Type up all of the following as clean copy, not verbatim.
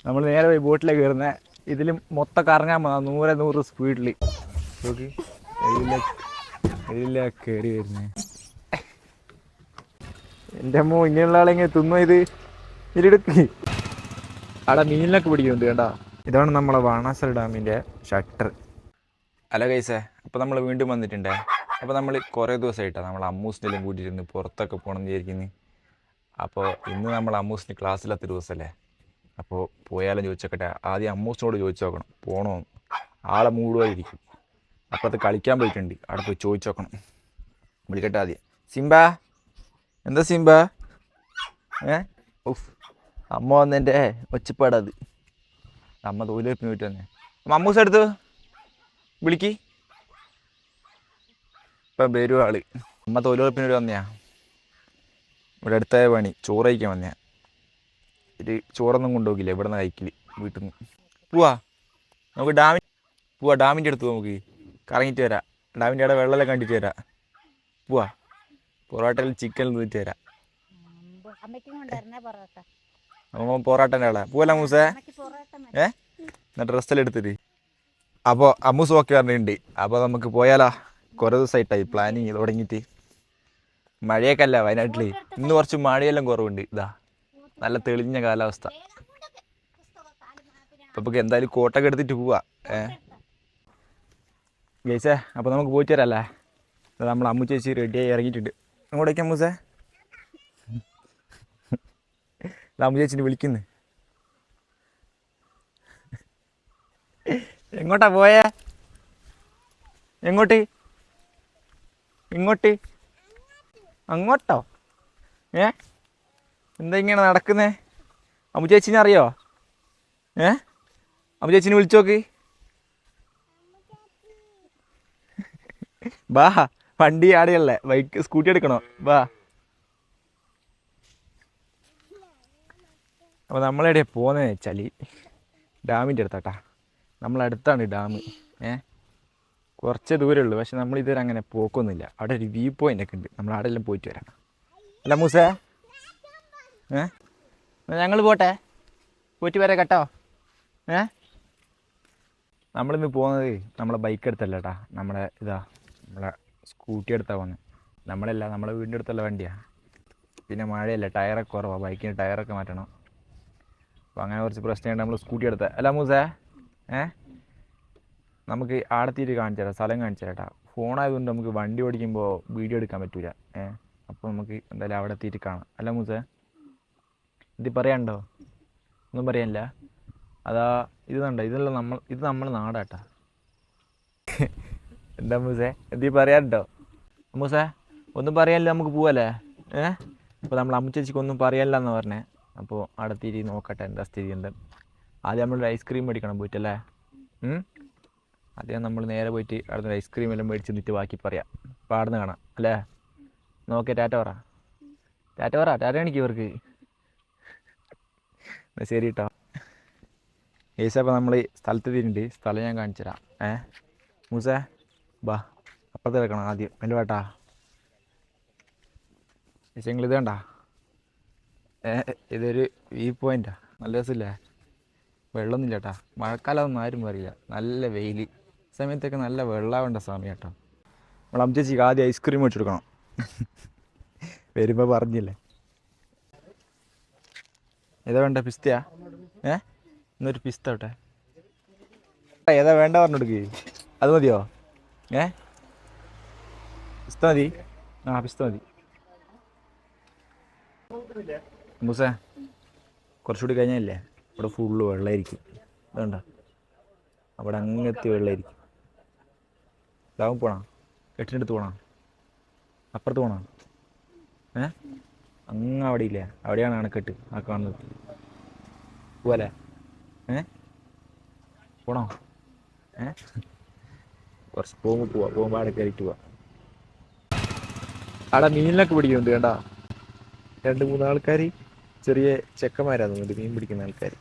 നമ്മൾ നേരെ പോയി ബോട്ടിലേക്ക് കയറുന്നത്. ഇതിൽ മൊത്തം കറങ്ങാൻ പോകുന്ന 100 സ്പീഡിൽ നോക്കി ഇതില്ല കയറി വരുന്നത്. എൻ്റെ അമ്മ ഇങ്ങനെയുള്ള ആളെങ്ങനെ തിന്നോ ഇത് ഇതിലെടുക്ക്. അവിടെ മീനിനൊക്കെ പിടിക്കുന്നുണ്ട് കേട്ടോ. ഇതാണ് നമ്മളെ ബാണാസുര ഡാമിൻ്റെ ഷട്ടർ. അല്ല കൈസേ, അപ്പോൾ നമ്മൾ വീണ്ടും വന്നിട്ടുണ്ടേ. അപ്പോൾ നമ്മൾ കുറേ ദിവസമായിട്ടാണ് നമ്മൾ അമ്മൂസിനെല്ലാം കൂട്ടിയിരുന്ന് പുറത്തൊക്കെ പോകണം എന്ന് വിചാരിക്കുന്നത്. അപ്പോൾ ഇന്ന് നമ്മൾ അമ്മൂസിന് ക്ലാസ്സില്ലാത്ത ദിവസമല്ലേ, അപ്പോൾ പോയാലും ചോദിച്ചോക്കട്ടെ. ആദ്യം അമ്മൂസിനോട് ചോദിച്ചു നോക്കണം പോകണോ. ആളെ മൂടുമായിരിക്കും. അപ്പോൾ അത് കളിക്കാൻ പോയിട്ടുണ്ട്, അവിടെ പോയി ചോദിച്ചു നോക്കണം. വിളിക്കട്ടെ ആദ്യം. സിംബ, എന്താ സിംബ? ഉഫ്, അമ്മ വന്നെൻ്റെ ഒച്ചപ്പാടത്. അമ്മ തൊഴിലുറപ്പിന് പോയിട്ട് വന്നേ. അമ്മൂസ് എടുത്ത് വിളിക്ക്. ഇപ്പം വരും ആള്. അമ്മ തൊഴിലുറപ്പിന് വന്നയാ. ഇവിടെ അടുത്തായ പണി ചോറ് കഴിക്കാൻ വന്നയാ. ഒരു ചോറൊന്നും കൊണ്ടുപോകില്ല, ഇവിടെ നിന്ന് കഴിക്കില്ല. വീട്ടിൽ നിന്ന് പോവാ. നമുക്ക് ഡാമിൻ്റെ അടുത്ത് നമുക്ക് കറങ്ങിയിട്ട് വരാം. ഡാമിൻ്റെ അവിടെ വെള്ളമെല്ലാം കണ്ടിട്ട് വരാം. പോവാ. പൊറോട്ടയിൽ ചിക്കൻ തിന്നിട്ട് വരാം. അമ്മ പൊറോട്ടൻ്റെ ആളാ. പോവല്ല അമ്മൂസേ? എന്നിട്ട് ഡ്രസ്സെല്ലാം എടുത്തിട്ട്. അപ്പോൾ അമ്മൂസ് ഓക്കെ പറഞ്ഞിട്ടുണ്ട്. അപ്പോൾ നമുക്ക് പോയാലോ? കുറേ ദിവസമായിട്ടായി പ്ലാനിങ് തുടങ്ങിയിട്ട്. മഴയൊക്കെ അല്ല വയനാട്ടിൽ. ഇന്ന് കുറച്ച് മഴയെല്ലാം കുറവുണ്ട്. ഇതാ നല്ല തെളിഞ്ഞ കാലാവസ്ഥ. അപ്പോൾ എന്തായാലും കോട്ടൊക്കെ എടുത്തിട്ട് പോവാ. ഗൈസേ, അപ്പോൾ നമുക്ക് പോയിട്ട് വരാമല്ലേ? നമ്മൾ അമ്മു ചേച്ചി റെഡിയായി ഇറങ്ങിയിട്ടുണ്ട്. അങ്ങോട്ടേക്ക് അമ്മൂസേ? അമ്മു ചേച്ചിനെ വിളിക്കുന്നു. എങ്ങോട്ടാ പോയേ? എങ്ങോട്ട്? ഇങ്ങോട്ട്? അങ്ങോട്ടോ? എന്താ ഇങ്ങനെ നടക്കുന്നേ? അമ്മു ചേച്ചിനെ അറിയോ? അമ്മു ചേച്ചിനെ വിളിച്ചോക്ക്. ബാ, വണ്ടി ആടെയല്ലേ, ബൈക്ക് സ്കൂട്ടി എടുക്കണോ? ബാ. അപ്പോൾ നമ്മളെവിടെയാണ് പോകുന്നതെന്ന് വെച്ചാൽ ഡാമിൻ്റെ അടുത്താട്ടാ. നമ്മളടുത്താണ് ഡാം. കുറച്ച് ദൂരമേ ഉള്ളൂ. പക്ഷെ നമ്മളിതുവരെ അങ്ങനെ പോക്കൊന്നുമില്ല. അവിടെ ഒരു വ്യൂ പോയിൻ്റ് ഒക്കെ ഉണ്ട്. നമ്മൾ അവിടെ എല്ലാം പോയിട്ട് വരാം. അല്ല മൂസേ, ഞങ്ങൾ പോട്ടെ, പോയിട്ട് വരാം കേട്ടോ. നമ്മളിന്ന് പോകുന്നത് നമ്മളെ ബൈക്ക് എടുത്തല്ല കേട്ടാ. നമ്മളെ നമ്മളെ സ്കൂട്ടി എടുത്താണ് പോകുന്നത്. നമ്മളെ വീടിൻ്റെ അടുത്തുള്ള വണ്ടിയാണ്. പിന്നെ മഴയല്ല, ടയറൊക്കെ കുറവാണ്. ബൈക്കിന് ടയറൊക്കെ മാറ്റണം. അപ്പോൾ അങ്ങനെ കുറച്ച് പ്രശ്നമുണ്ട്. നമ്മൾ സ്കൂട്ടി എടുത്തത്. അല്ല മൂസേ, നമുക്ക് ആടത്തിയിട്ട് കാണിച്ചു തരാം, സ്ഥലം കാണിച്ചു തരാം കേട്ടോ. ഫോണായതുകൊണ്ട് നമുക്ക് വണ്ടി ഓടിക്കുമ്പോൾ വീഡിയോ എടുക്കാൻ പറ്റില്ല. അപ്പോൾ നമുക്ക് എന്തായാലും അവിടെ എത്തിയിട്ട് കാണാം. അല്ല മൂസേ, ഇത് പറയാനുണ്ടോ? ഒന്നും പറയാനില്ല. അതാ ഇത് കണ്ടോ, ഇത് നമ്മളെ നാടാട്ടാ. എന്താ മൂസേ, എന്ത് പറയാനുണ്ടോ? മൂസേ ഒന്നും പറയാനില്ല, നമുക്ക് പോവല്ലേ? അപ്പോൾ നമ്മൾ അമ്മ ചേച്ചിക്ക് ഒന്നും പറയാനില്ല എന്ന് പറഞ്ഞേ. അപ്പോൾ അവിടെ എത്തിയിട്ട് നോക്കട്ടെ എന്താ സ്ഥിതി ഉണ്ട്. ആദ്യം നമ്മളൊരു ഐസ്ക്രീം മേടിക്കണം പോയിട്ടല്ലേ. ആദ്യം നമ്മൾ നേരെ പോയിട്ട് അവിടുന്ന് ഐസ്ക്രീം എല്ലാം മേടിച്ച് നിന്നിട്ട് ബാക്കി പറയാം. അപ്പോൾ അവിടെ നിന്ന് കാണാം അല്ലേ? നോക്കേ, ടാറ്റ പറ. ടാറ്റ കാണിക്കും ഇവർക്ക്. എന്നാൽ ശരി കേട്ടോ. ഏസ, അപ്പോൾ നമ്മൾ സ്ഥലത്ത് എത്തിയിട്ടുണ്ട്. സ്ഥലം ഞാൻ കാണിച്ചു തരാം. മൂസേ ബാ, അപ്പുറത്ത് വെക്കണം ആദ്യം. എൻ്റെ വേട്ടാ ഏശങ്ങൾ ഇത് കണ്ടാ? ഇതൊരു വ്യൂ പോയിൻ്റാണ്. നല്ല രസമില്ലേ? വെള്ളമൊന്നുമില്ല കേട്ടാ. മഴക്കാലമൊന്നും ആരും പറയില്ല. നല്ല വെയിൽ സമയത്തൊക്കെ നല്ല വെള്ളമാവേണ്ട സമയം കേട്ടോ. നമ്മൾ അമ്മച്ചേച്ചിക്ക് ആദ്യം ഐസ്ക്രീം മേടിച്ചു കൊടുക്കണം. വരുമ്പോൾ പറഞ്ഞില്ലേ. ഏതാ വേണ്ട? പിസ്തയാ? ഇന്നൊരു പിസ്ത കേട്ടെ. ഏതാ വേണ്ട പറഞ്ഞു കൊടുക്ക്. അത് മതിയോ? പിസ്ത മതി. പിസ്ത മതി. മൂസേ, കുറച്ചുകൂടി കഴിഞ്ഞല്ലേ ഇവിടെ ഫുള്ള് വെള്ളമായിരിക്കും. അതുകൊണ്ട അവിടെ അങ്ങനത്തെ വെള്ളമായിരിക്കും. ഇതാവും പോണോ? കെട്ടിനടുത്ത് പോണോ? അപ്പുറത്ത് പോണോ? അങ്ങ് അവിടെ ഇല്ലേ? അവിടെയാണ് അണക്കെട്ട് ആ കാണുന്നത്. പോവല്ലേ? പോണോ? കുറച്ച് പോകുമ്പോൾ അവിടെ കയറിയിട്ട് പോവാം. അവിടെ മീനിനൊക്കെ പിടിക്കുന്നുണ്ട് കേട്ടാ. 2-3 ആൾക്കാർ, ചെറിയ ചെക്കന്മാരാണ് തോന്നുന്നുണ്ട് മീൻ പിടിക്കുന്ന ആൾക്കാർ.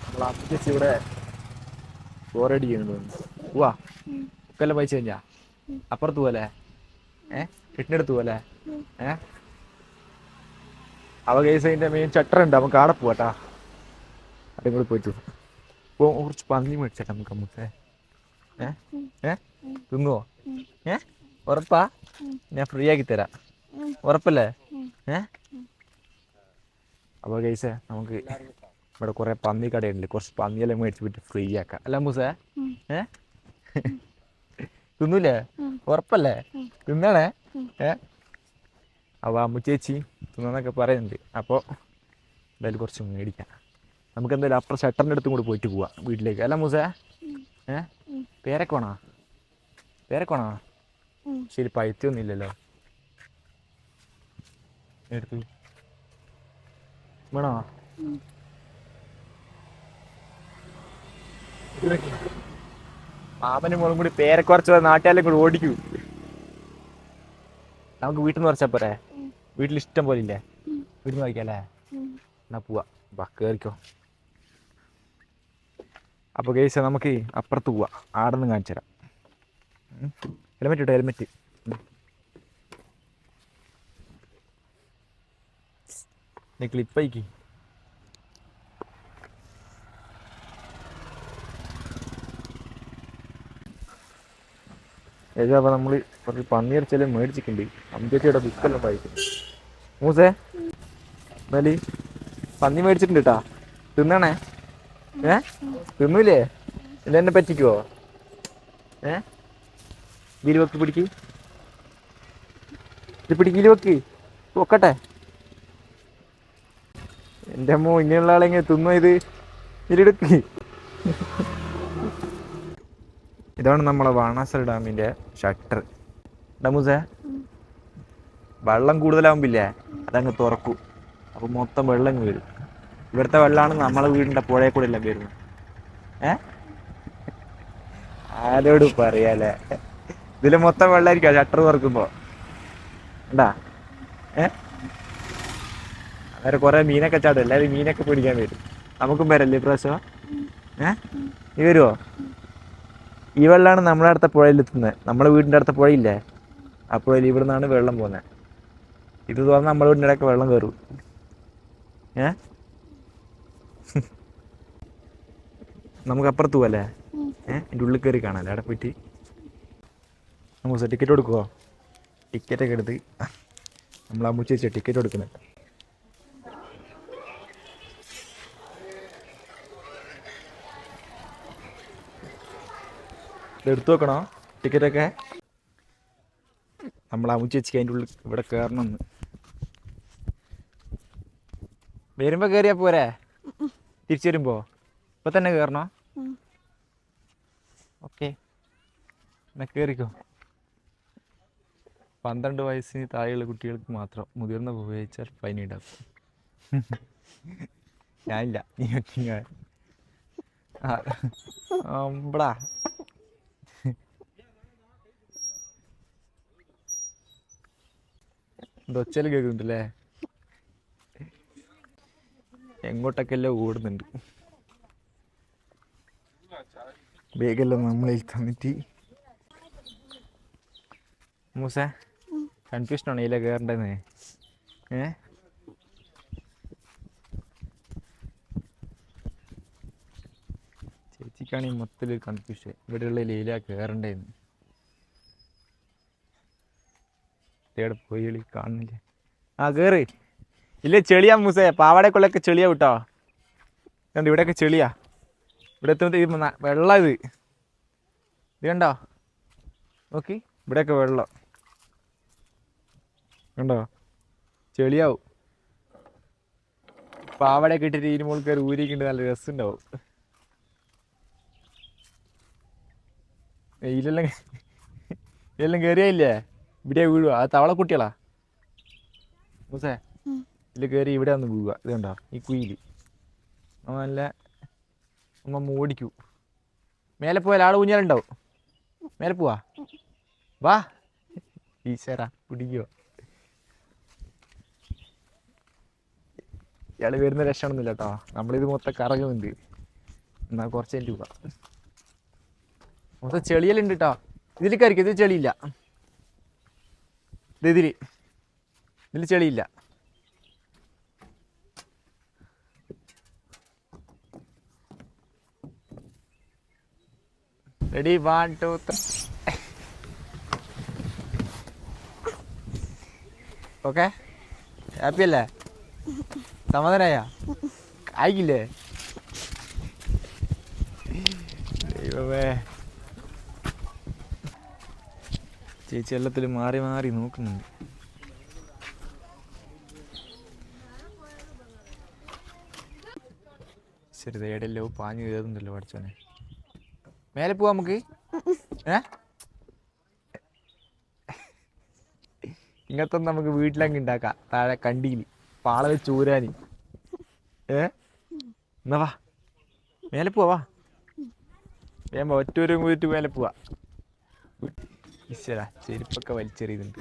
നമ്മൾ അമ്മച്ചേച്ചി ഇവിടെ ചോറടിക്കുന്നു തോന്നുന്നു. പോവാ, ഒക്കെല്ലാം പൈസ കഴിഞ്ഞാ അപ്പുറത്ത് പോലെ കെട്ടിനടുത്ത് പോലെ. അവ കേസ് അതിൻ്റെ മെയിൻ ചട്ടറുണ്ട്. നമുക്ക് ആടെ പോവാട്ടാ. കൂടെ പോയിട്ട് ഇപ്പോൾ കുറച്ച് പന്നി മേടിച്ചേട്ടാ നമുക്ക് അമ്മൂസേ. ഏ ഏ തിന്നുവോ? ഏ ഉറപ്പാ? ഞാൻ ഫ്രീ ആക്കി തരാം, ഉറപ്പല്ലേ? ഏ അപ്പോൾ ഗൈസേ നമുക്ക് ഇവിടെ കുറേ പന്നി കടയുണ്ട്, കുറച്ച് പന്നിയെല്ലാം മേടിച്ച് വിട്ട് ഫ്രീ ആക്കാം അല്ല അമ്മൂസേ? ഏ തിന്നൂലേ? ഉറപ്പല്ലേ? തിന്നണേ? ഏ അപ്പോൾ അമ്മു ചേച്ചി തിന്നൊക്കെ പറയുന്നുണ്ട്. അപ്പോൾ എന്തായാലും കുറച്ച് മേടിക്കാം. നമുക്ക് എന്തായാലും അപ്പുറം ഷട്ടറിൻ്റെ അടുത്തും കൂടി പോയിട്ട് പോവാം വീട്ടിലേക്ക് അല്ല മൂസേ? ഏ പേരക്കോണോ? പേരക്കോണോ? ശരി, പഴുത്തൊന്നും ഇല്ലല്ലോ. എടുത്തു വേണോ? മാമനും മോളും കൂടി പേരക്കുറച്ച് നാട്ടുകാരെല്ലാം കൂടി ഓടിക്കൂ. നമുക്ക് വീട്ടിൽ നിന്ന് കുറച്ചാൽ പോരെ? വീട്ടിൽ ഇഷ്ടം പോലെ ഇല്ലേ? വീട്ടിൽ നിന്ന് കഴിക്കാം അല്ലേ? എന്നാ പോവാ, ബാ കയറിക്കോ. അപ്പോൾ ഗൈസ് നമുക്ക് അപ്പുറത്ത് പോവാം, ആടെ നിന്ന് കാണിച്ചു തരാം. ഹെൽമെറ്റ് ഇട്ടോ, ഹെൽമെറ്റ്. നീ ക്ലിപ്പയക്ക്. ഏതാ അപ്പോൾ നമ്മൾ കുറച്ച് പന്നിയിറച്ചെല്ലാം മേടിച്ചിട്ടുണ്ട്. അമ്പേച്ചിയുടെ ബുക്കെല്ലാം വായിക്കുന്നു. മൂസേ എന്നാല് പന്നി മേടിച്ചിട്ടുണ്ട് കേട്ടാ, തിന്നണേ? ഏ തിന്നൂലേ? ഇല്ല എന്നെ പറ്റിക്കുവോ? ഗിരി വെക്ക്, പിടിക്ക്, ഇത് പിടിക്കില് വെക്ക്, വെക്കട്ടെ. എൻ്റെ അമ്മ ഇങ്ങനെയുള്ള ആളെങ്ങനെ തിന്നോ ഇത്? ഇതിലെടുക്ക്. ഇതാണ് നമ്മളെ ബാണാസുര ഡാമിൻ്റെ ഷട്ടർ. ഡാമൂസേ വെള്ളം കൂടുതലാകുമ്പില്ലേ അതങ്ങ് തുറക്കും, അപ്പോൾ മൊത്തം വെള്ളം വരും. ഇവിടുത്തെ വെള്ളമാണ് നമ്മളെ വീടിൻ്റെ പുഴയിൽ കൂടെ എല്ലാം വരുന്നത്. ആരോട് പറയാലേ? ഇതിൽ മൊത്തം വെള്ളമായിരിക്കും ഷട്ടർ തുറക്കുമ്പോൾ. ഉണ്ടാ വേറെ കുറേ മീനൊക്കെ ചാടും, എല്ലാവരും മീനൊക്കെ പിടിക്കാൻ വരും. നമുക്കും വരല്ലേ ഇപ്രാവശ്യം? നീ വരുമോ? ഈ വെള്ളമാണ് നമ്മളെ അടുത്ത പുഴയിൽ എത്തുന്നത്. നമ്മളെ വീടിൻ്റെ അടുത്ത പുഴയില്ലേ, ആ പുഴയിൽ ഇവിടെ നിന്നാണ് വെള്ളം പോകുന്നത്. ഇത് തുറന്ന് നമ്മളെ വീടിൻ്റെ ഇടയ്ക്ക് വെള്ളം കയറും. നമുക്ക് അപ്പുറത്ത് പോവല്ലേ? എൻ്റെ ഉള്ളിൽ കയറി കാണാല്ലേ അവിടെ പോയിട്ട്? നമുക്ക് ടിക്കറ്റ് കൊടുക്കുമോ? ടിക്കറ്റൊക്കെ എടുത്ത് നമ്മൾ അമ്മു ചേച്ചി ടിക്കറ്റ് കൊടുക്കുന്നത്. എടുത്തു വെക്കണോ ടിക്കറ്റൊക്കെ? നമ്മൾ അമ്മു ചേച്ചിക്ക് അതിൻ്റെ ഉള്ളിൽ ഇവിടെ കയറണമെന്ന്. വരുമ്പോൾ കയറിയാൽ പോരെ? തിരിച്ചു വരുമ്പോൾ ഇപ്പം തന്നെ കയറണോ? ഓക്കെ, എന്നാൽ കയറിക്കോ. 12 വയസ്സിന് താഴെയുള്ള കുട്ടികൾക്ക് മാത്രം, മുതിർന്ന ഉപയോഗിച്ചാൽ ഫൈൻ ഈടാക്കും. ഞാനില്ല, നീ ഒറ്റ അമ്പടാ. ഒച്ചയിൽ കേൾക്കുന്നുണ്ടല്ലേ? എങ്ങോട്ടൊക്കെ എല്ലാം ഓടുന്നുണ്ട്. ബേഗെല്ലാം നമ്മളിൽ തന്നിട്ട്. മൂസേ കൺഫ്യൂഷനാണ് ഇതിലെ കയറേണ്ടതെന്ന്. ചേച്ചിക്കാണ് ഈ മൊത്തത്തിൽ കൺഫ്യൂഷൻ, ഇവിടെയുള്ള ലീല കയറേണ്ടതെന്ന്. ഇവിടെ പോയി കാണുന്നില്ലേ? കയറി. ഇല്ല ചെളിയാ മൂസേ, പാവാടക്കുള്ളൊക്കെ ചെളിയാ വിട്ടോ. കണ്ടോ ഇവിടെയൊക്കെ ചെളിയാ. ഇവിടെ എത്തുമ്പോൾ വെള്ളം ഇത് കണ്ടോ? നോക്കി, ഇവിടെയൊക്കെ വെള്ളം കണ്ടോ? ചെളിയാവും. പാവാടയൊക്കെ ഇട്ടിട്ട് ഇതിന് മുകളിൽ കയറി ഊരിക്കുണ്ട്, നല്ല രസമുണ്ടാവും. ഇതെല്ലാം കയറിയില്ലേ? ഇവിടെ വീഴുക, അത് തവളക്കുട്ടികളാ മൂസേ. ഇതിൽ കയറി ഇവിടെ ഒന്ന് വീഴുക. ഇത് കണ്ടോ ഈ കുയിൽ? നല്ല അമ്മ ഓടിക്കൂ. മേലെ പോയാൽ ആൾ ഊഞ്ഞാലുണ്ടാവും. മേലെ പോവാ, വാ. ഈശ്വരാ പിടിക്കോ? ഇയാൾ വരുന്ന രക്ഷണമെന്നില്ല കേട്ടോ. നമ്മളിത് മൊത്തം കറങ്ങുന്നുണ്ട്. എന്നാൽ കുറച്ച് എൻ്റെ പോവാ. മൊത്തം ചെളിയെല്ലാം ഉണ്ട് കേട്ടോ. ഇതിൽ കയറിക്കും, ഇത് ചെളിയില്ല. ഇതിൽ ചെളിയില്ല. റെഡി 1 2 3. ഓക്കെ, ഹാപ്പി അല്ലേ? സമാധാനായ? ആയിക്കില്ലേ? ദൈവമേ, ചേച്ചി എല്ലാത്തിലും മാറി മാറി നോക്കുന്നുണ്ട്. ശരി, ഏടെല്ലോ പാഞ്ഞു കയറുന്നുണ്ടല്ലോ പഠിച്ചോനെ. മേലെ പോവാ നമുക്ക്. ഇങ്ങനത്തെ നമുക്ക് വീട്ടിലങ്ങ് ഉണ്ടാക്കാം. താഴെ കണ്ടിയിൽ പാള വെച്ച് ഊരാനി. എന്നാ വാ, മേലെ പോവാ. വേമ്പോ ഒറ്റൂരും കൂടിയിട്ട് മേലെ പോവാ. ഈശ്വരാ, ചെരുപ്പൊക്കെ വലിച്ചെറിയുന്നുണ്ട്.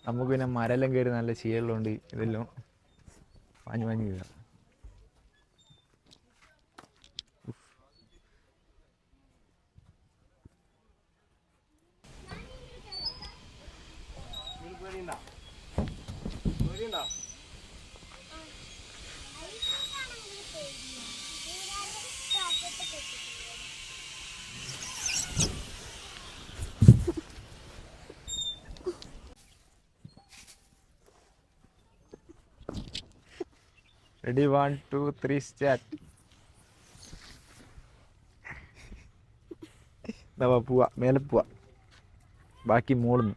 നമുക്ക് പിന്നെ മരെല്ലാം കയറി നല്ല ശീലമുള്ളതുകൊണ്ട് ഇതെല്ലാം പാഞ്ഞു പാഞ്ഞു കയറാം. Ready 1 2 3 start. പോവാ, മേലെ പോവാ. ബാക്കി മോളുന്നു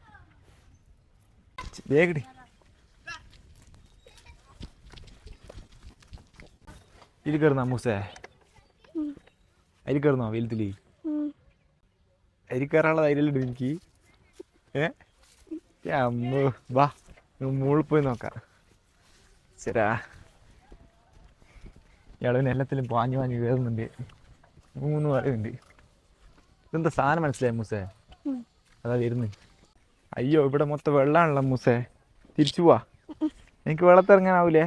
വേഗടി. ഇതിൽ കയറുന്ന മൂസേ, അതിൽ കയറുന്നോ? വലുതില് അതിൽ കയറാനുള്ള ധൈര്യമുണ്ട് എനിക്ക്. അമ്മ വാ, മുകളിൽ പോയി നോക്കാം. ശരാ, ഇയാൾ പിന്നെ എല്ലാത്തിലും പാഞ്ഞു പാഞ്ഞു കയറുന്നുണ്ട്. 3 പറയുന്നുണ്ട്. ഇതെന്താ സാധനം മനസ്സിലായി മൂസേ? അതാ വരുന്നു. അയ്യോ, ഇവിടെ മൊത്തം വെള്ളമാണല്ലോ മൂസേ. തിരിച്ചു പോവാ, എനിക്ക് വെള്ളത്തിറങ്ങാനാവൂലേ?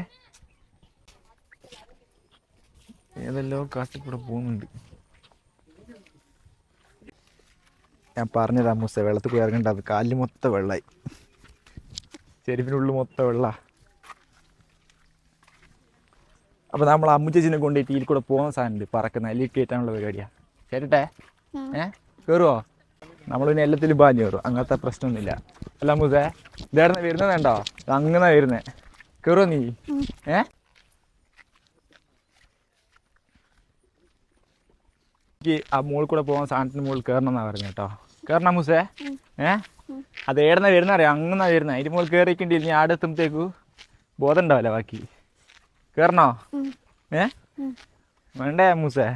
ഏതെല്ലോ കാട്ടിക്കൂടെ പോകുന്നുണ്ട്. ഞാൻ പറഞ്ഞതാ മൂസേ, വെള്ളത്തിൽ പോയി ഇറങ്ങണ്ടാവും. കാലിൽ മൊത്തം വെള്ളമായി, ചെരുപ്പിനുള്ളിൽ മൊത്തം വെള്ള. അപ്പോൾ നമ്മൾ അമ്മുച്ചേച്ചിനെ കൊണ്ടുപോയിട്ട് ഇതിൽ കൂടെ പോകുന്ന സാധനമുണ്ട്, പറക്കുന്ന അതിൽ കയറ്റാനുള്ള പരിപാടിയാണ്. കേട്ടെ കയറുമോ? നമ്മൾ പിന്നെ എല്ലാത്തിലും പാഞ്ഞു കയറും, അങ്ങനത്തെ പ്രശ്നമൊന്നുമില്ല. അല്ല മൂസേ, ഇതേടന്ന് വരുന്നതുണ്ടോ? അങ്ങനെ വരുന്നേ. കയറുമോ നീ? എനിക്ക് ആ മുകളിൽ കൂടെ പോകുന്ന സാധനത്തിന് മുകളിൽ കയറണം എന്നാണ് പറഞ്ഞത് കേട്ടോ. കയറണം മൂസേ? അത് ഏടന്ന വരുന്ന അറിയാം, അങ്ങനെ വരുന്നത്. അതിന് മുകളിൽ കയറിക്കേണ്ടി ഇനി ആടെ എത്തുമ്പോഴത്തേക്കു ബോധം ഉണ്ടാവില്ല. ബാക്കി കയറണോ? വേണ്ടേ മൂസേ?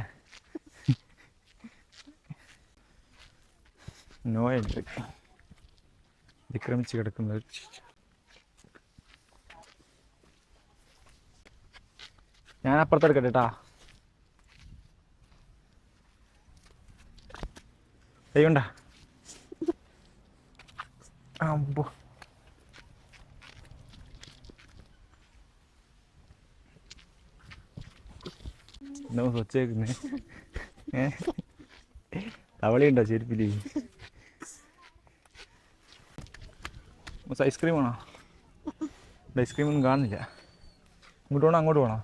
നോയുണ്ട് അതിക്രമിച്ച് കിടക്കുന്നത്. ഞാൻ അപ്പുറത്തെടുക്കട്ടെ കേട്ടാ. ചെയ്യണ്ട. അമ്പോ, എന്താ സ്വച്ചേക്കുന്നേ? തവളയുണ്ടോ ചെരുപ്പില്? ഐസ്ക്രീം വേണോ? ഐസ്ക്രീം ഒന്നും കാണുന്നില്ല. ഇങ്ങോട്ട് വേണോ അങ്ങോട്ട് വേണോ?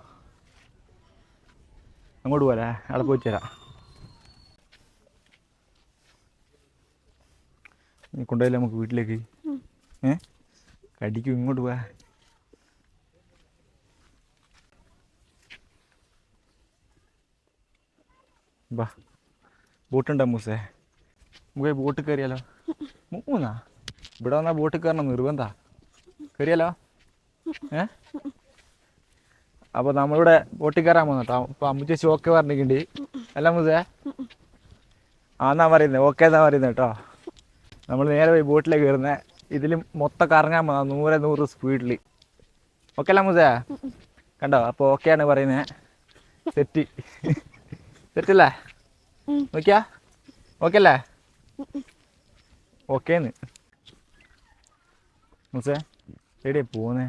അങ്ങോട്ട് പോരാ, അവിടെ പോയിട്ട് തരാം. നീ കൊണ്ടുപോയില്ലേ നമുക്ക് വീട്ടിലേക്ക്? കടിക്കും. ഇങ്ങോട്ട് പോവാ. ബാ, ബോട്ടുണ്ടോ മൂസേ? നമുക്ക് ബോട്ട് കയറിയാലോ? 3 ഇവിടെ വന്നാൽ ബോട്ട് കയറണം നിർബന്ധാ. കയറിയാലോ? അപ്പോൾ നമ്മളിവിടെ ബോട്ടിൽ കയറാൻ പോകുന്നു കേട്ടോ. അപ്പോൾ അമ്മുച്ചേച്ചി ഓക്കെ പറഞ്ഞിട്ടുണ്ട്. അല്ല മൂസേ? എന്നാ പറയുന്നത്, ഓക്കെ എന്നാ പറയുന്നത് കേട്ടോ. നമ്മൾ നേരെ പോയി ബോട്ടിലേക്ക് കയറുന്നത്. ഇതിൽ മൊത്തം കറങ്ങാൻ പോകുന്ന 100 സ്പീഡിൽ. ഓക്കെ അല്ല മൂസേ? കണ്ടോ? അപ്പോൾ ഓക്കെയാണ് പറയുന്നത്. സെറ്റ് സെറ്റല്ലേ? നോക്കിയാ ഓക്കെ അല്ലേ? ഓക്കേന്ന്. മൂസേ എവിടെയാ പോകുന്നേ?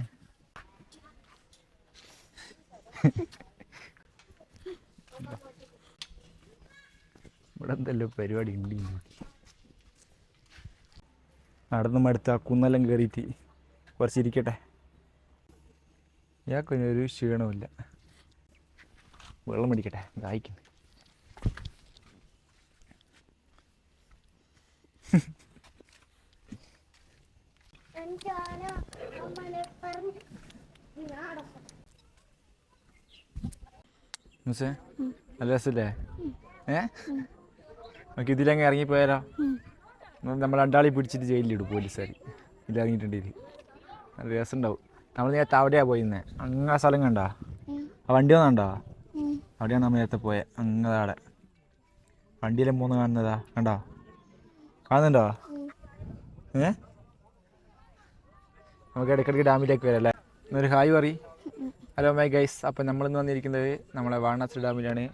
ഇവിടെ എന്തല്ലോ പരിപാടി ഉണ്ട്. നടന്ന് മടുത്ത് ആ കുന്നെല്ലാം കയറിയിട്ട് കുറച്ചിരിക്കട്ടെ. ഇയാൾക്കൊരു ക്ഷീണമില്ല. വെള്ളം പിടിക്കട്ടെ, ദാഹിക്കുന്നു. നല്ല രസല്ലേ? നമുക്ക് ഇതിലങ്ങ് ഇറങ്ങിപ്പോയാലോ? നമ്മൾ രണ്ടാളി പിടിച്ചിട്ട് ജയിലിലിടും പോലീസുകാർ. ഇതിലിറങ്ങിയിട്ടുണ്ടെങ്കിൽ നല്ല രസം ഉണ്ടാവും. നമ്മൾ നേരത്തെ അവിടെയാണ് പോയിരുന്നത്. അങ്ങ് ആ സ്ഥലം കണ്ടോ? ആ വണ്ടി വന്നുണ്ടോ? അവിടെയാണ് നമ്മൾ നേരത്തെ പോയത്. അങ്ങടെ വണ്ടിയിലും മൂന്ന് കാണുന്നതാ, കണ്ടോ? കാണുന്നുണ്ടോ? നമുക്ക് ഇടയ്ക്കിടയ്ക്ക് ഡാമിലേക്ക് വരാം അല്ലേ? എന്നൊരു ഹായ് പറയും. Hello my guys. അപ്പം നമ്മളിന്ന് വന്നിരിക്കുന്നത് നമ്മളെ വാണാസുര ഡാമിലാണ്.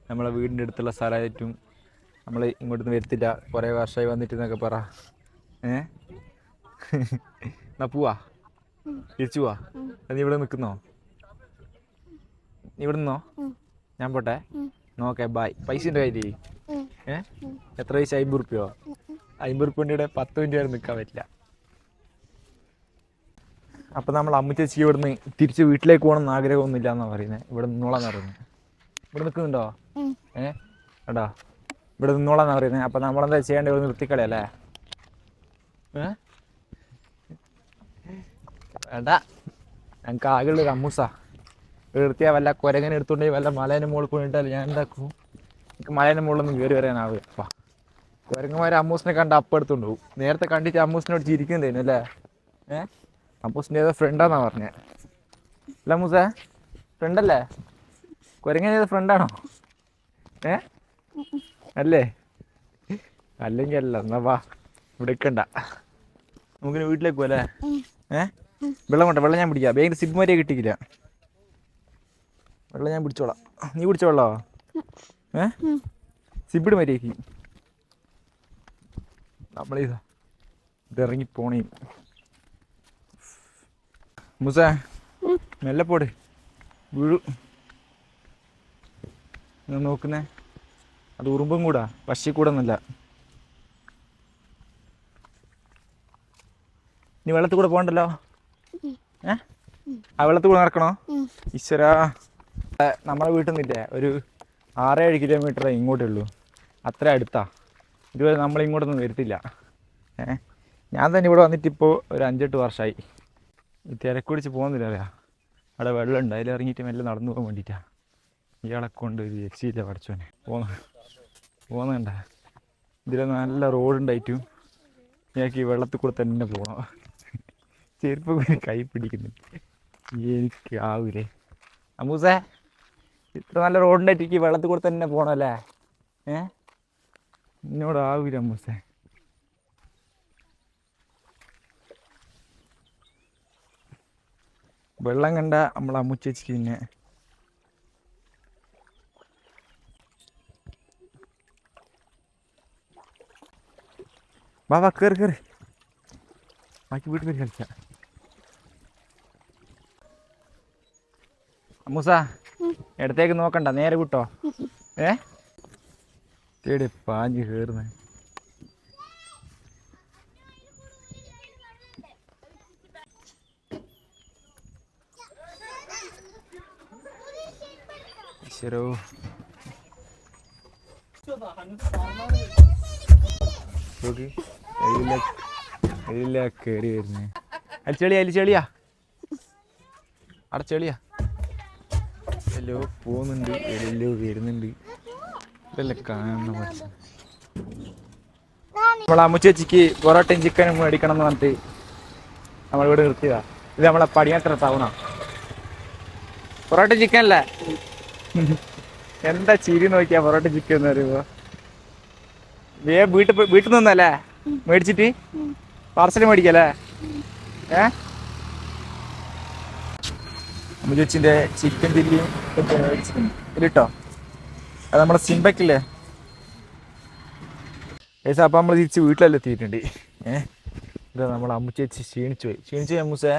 നമ്മളെ വീടിൻ്റെ അടുത്തുള്ള സ്ഥലമായിട്ടും നമ്മൾ ഇങ്ങോട്ടൊന്നും വരത്തില്ല, കുറേ വർഷമായി വന്നിട്ട് എന്നൊക്കെ പറ. എന്നാ പോവാ, തിരിച്ചു പോവാ. നീ ഇവിടെ നിൽക്കുന്നോ? നീ ഇവിടെ നിന്നോ? ഞാൻ പോട്ടെ. നോക്കേ, ബായ്. പൈസ ഉണ്ട് കയ്യിൽ? എത്ര പൈസ? 50 റുപ്യോ? 50 റുപ്യൻ്റെ 10 മിനിറ്റ് വരെ നിൽക്കാൻ പറ്റില്ല. അപ്പം നമ്മൾ അമ്മച്ചേച്ചി ഇവിടുന്ന് തിരിച്ച് വീട്ടിലേക്ക് പോകണം എന്ന് ആഗ്രഹമൊന്നുമില്ല എന്നാണ് പറയുന്നത്. ഇവിടെ നിന്നോളാന്ന് പറയുന്നത്. ഇവിടെ നിൽക്കുന്നുണ്ടോ? കേട്ടോ, ഇവിടെ നിന്നോളാന്ന് പറയുന്നത്. അപ്പം നമ്മളെന്താ ചെയ്യേണ്ടത്? ഇവിടെ നിർത്തിക്കളയല്ലേ? വേണ്ട, ഞങ്ങൾക്ക് ആകെയുള്ളൊരു അമ്മൂസാ. നിർത്തിയാൽ വല്ല കുരങ്ങനെ എടുത്തുകൊണ്ടെങ്കിൽ വല്ല മലേൻ്റെ മുകളിൽ പോയിട്ടാൽ ഞാൻ എന്താക്കും? എനിക്ക് മലേൻ്റെ മുകളിലൊന്നും കയറി വരാനാവുക. അപ്പം കുരങ്ങന്മാരെ അമ്മൂസിനെ കണ്ട് അപ്പം എടുത്തുകൊണ്ട് പോകും. നേരത്തെ കണ്ടിട്ട് അമ്മൂസിനോട് ചിരിക്കുന്നതേനു അല്ലേ? അമ്മൂസിൻ്റെ ഏതോ ഫ്രണ്ടാന്നാണ് പറഞ്ഞത്. അല്ല അമ്മൂസേ, ഫ്രണ്ടല്ലേ? കുരങ്ങനെ ഏതോ ഫ്രണ്ടാണോ? അല്ലേ? അല്ലെങ്കിൽ അല്ല. എന്നാ വാ, ഇവിടെ നിൽക്കണ്ട, നമുക്കിനി വീട്ടിലേക്ക് പോകാം അല്ലേ? വെള്ളം കൊണ്ട, വെള്ളം ഞാൻ പിടിക്കാം. ബാങ്കിൻ്റെ സിബ് മാരിയെ കിട്ടിക്കില്ല. വെള്ളം ഞാൻ പിടിച്ചോളാം. നീ പിടിച്ച വെള്ളോ? സിബിഡ് മര്യാദക്ക് നമ്മളിതാ ഇതിറങ്ങി പോണേ. മുസേ, മെല്ലെ പോട്, വീഴു. നോക്കുന്നേ, അത് ഉറുമ്പും കൂടാ, പശി കൂടെ ഒന്നുമല്ല. നീ വെള്ളത്തിൽ കൂടെ പോകണ്ടല്ലോ. ആ വെള്ളത്തിൽ കൂടെ നടക്കണോ? ഈശ്വരാ, നമ്മളെ വീട്ടിൽ നിന്നില്ലേ ഒരു 6-7 കിലോമീറ്ററേ ഇങ്ങോട്ടേ ഉള്ളൂ. അത്ര അടുത്താ. ഇതുവരെ നമ്മളിങ്ങോട്ടൊന്നും വരുത്തില്ല. ഞാൻ തന്നെ ഇവിടെ വന്നിട്ടിപ്പോൾ ഒരു 5-8 വർഷമായി. തിരക്കുടിച്ച് പോകുന്നില്ല അറിയാം. അവിടെ വെള്ളമുണ്ട്, അതിലിറങ്ങിയിട്ട് മെല്ലെ നടന്നു പോകാൻ വേണ്ടിയിട്ടാണ്. ഇയാളെ കൊണ്ട് ഒരു രക്ഷയില്ല പഠിച്ചോനെ. പോകുന്നുണ്ട, ഇതിൽ നല്ല റോഡുണ്ടായിട്ടും ഞങ്ങൾക്ക് ഈ വെള്ളത്തിൽ കൂടെ തന്നെ പോകണം. ചെരുപ്പ് കൈ പിടിക്കുന്നില്ല, എനിക്ക് ആവൂലേ. അമ്മൂസേ, ഇത്ര നല്ല റോഡുണ്ടായിട്ട് എനിക്ക് വെള്ളത്തിൽ കൂടെ തന്നെ പോകണമല്ലേ? എന്നോടാവൂല അമ്മൂസേ. വെള്ളം കണ്ട നമ്മളെ അമ്മുച്ചേച്ചിക്ക് പിന്നെ വാ കയറി കയറി, ബാക്കി വീട്ടിൽ കയറി കളിക്കാം. അമ്മൂസ, ഇടത്തേക്ക് നോക്കണ്ട, നേരെ വിട്ടോ. തേടി പാഞ്ഞ് കയറുന്നേ. ശരോ, കയറി വരുന്നേ. അതിൽ ചെളിയാ, അതിൽ ചെളിയാ, അവിടെ ചെളിയാ. എല്ലോ പോകുന്നുണ്ട്, എല്ലോ വരുന്നുണ്ട്. ഇതല്ലേ കാണുന്ന പഠിച്ച. നമ്മളെ അമ്മുച്ചേച്ചിക്ക് പൊറോട്ടയും ചിക്കനും മേടിക്കണം എന്ന് പറഞ്ഞിട്ട് നമ്മളിവിടെ നിർത്തിയതാ. ഇത് നമ്മളെ പടിയാത്ര ടൗണാ. പൊറോട്ട ചിക്കൻ അല്ലേ? എന്താ ചിരി നോക്കിയാ പൊറോട്ട ചിക്കൻ എന്ന് പറയുമ്പോ. വീട്ടിൽ നിന്നല്ലേ മേടിച്ചിട്ട് പാർസൽ മേടിക്കല്ലേ? അമ്മുച്ചേച്ചിന്റെ ചിക്കൻ ചില്ലിയും ഇതിലിട്ടോ. അത് നമ്മളെ സിംബക്കില്ലേ ഏസാ. അപ്പം നമ്മൾ തിരിച്ച് വീട്ടിലെല്ലാം എത്തിയിട്ടുണ്ട്. ഇതാ നമ്മളെ അമ്മുച്ചേച്ചി ക്ഷീണിച്ചു പോയി. അമ്മൂസേ,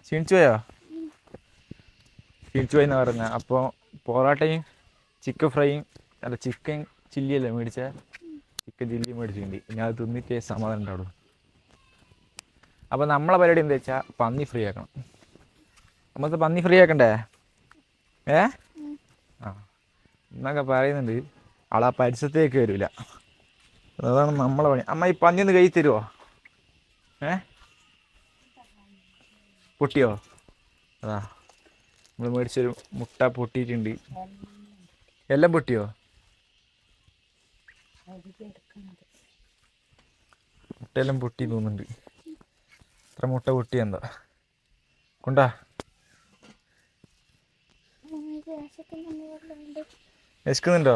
ക്ഷീണിച്ചു പോയോ? ക്ഷീണിച്ചു പോയി എന്നാ പറഞ്ഞ. അപ്പോൾ പൊറോട്ടയും ചിക്കൻ ഫ്രൈയും അല്ല ചിക്കൻ ചില്ലിയല്ലേ മേടിച്ച, ചിക്കൻ ചില്ലി മേടിച്ചിട്ടുണ്ട്. ഞാൻ അത് തിന്നിട്ടേ സമാധാനം ഉണ്ടാവുള്ളൂ. അപ്പോൾ നമ്മളെ പരിപാടി എന്താ വെച്ചാൽ പന്നി ഫ്രീ ആക്കണം. നമുക്ക് പന്നി ഫ്രീ ആക്കണ്ടേ? ഏ ആ എന്നൊക്കെ പറയുന്നുണ്ട്. ആളാ പരിസരത്തേക്ക് വരില്ല. അതാണ് നമ്മളെ പണി. അമ്മ ഈ പന്നിയൊന്ന് കൈ തരുമോ? ഏ പൊട്ടിയോ? അതാ നമ്മൾ മേടിച്ചൊരു മുട്ട പൊട്ടിയിട്ടുണ്ട്. എല്ലാം പൊട്ടിയോ? മുട്ടയെല്ലാം പൊട്ടി തോന്നുന്നുണ്ട്. എത്ര മുട്ട പൊട്ടി എന്താ കൊണ്ടാ വിശക്കുന്നുണ്ടോ?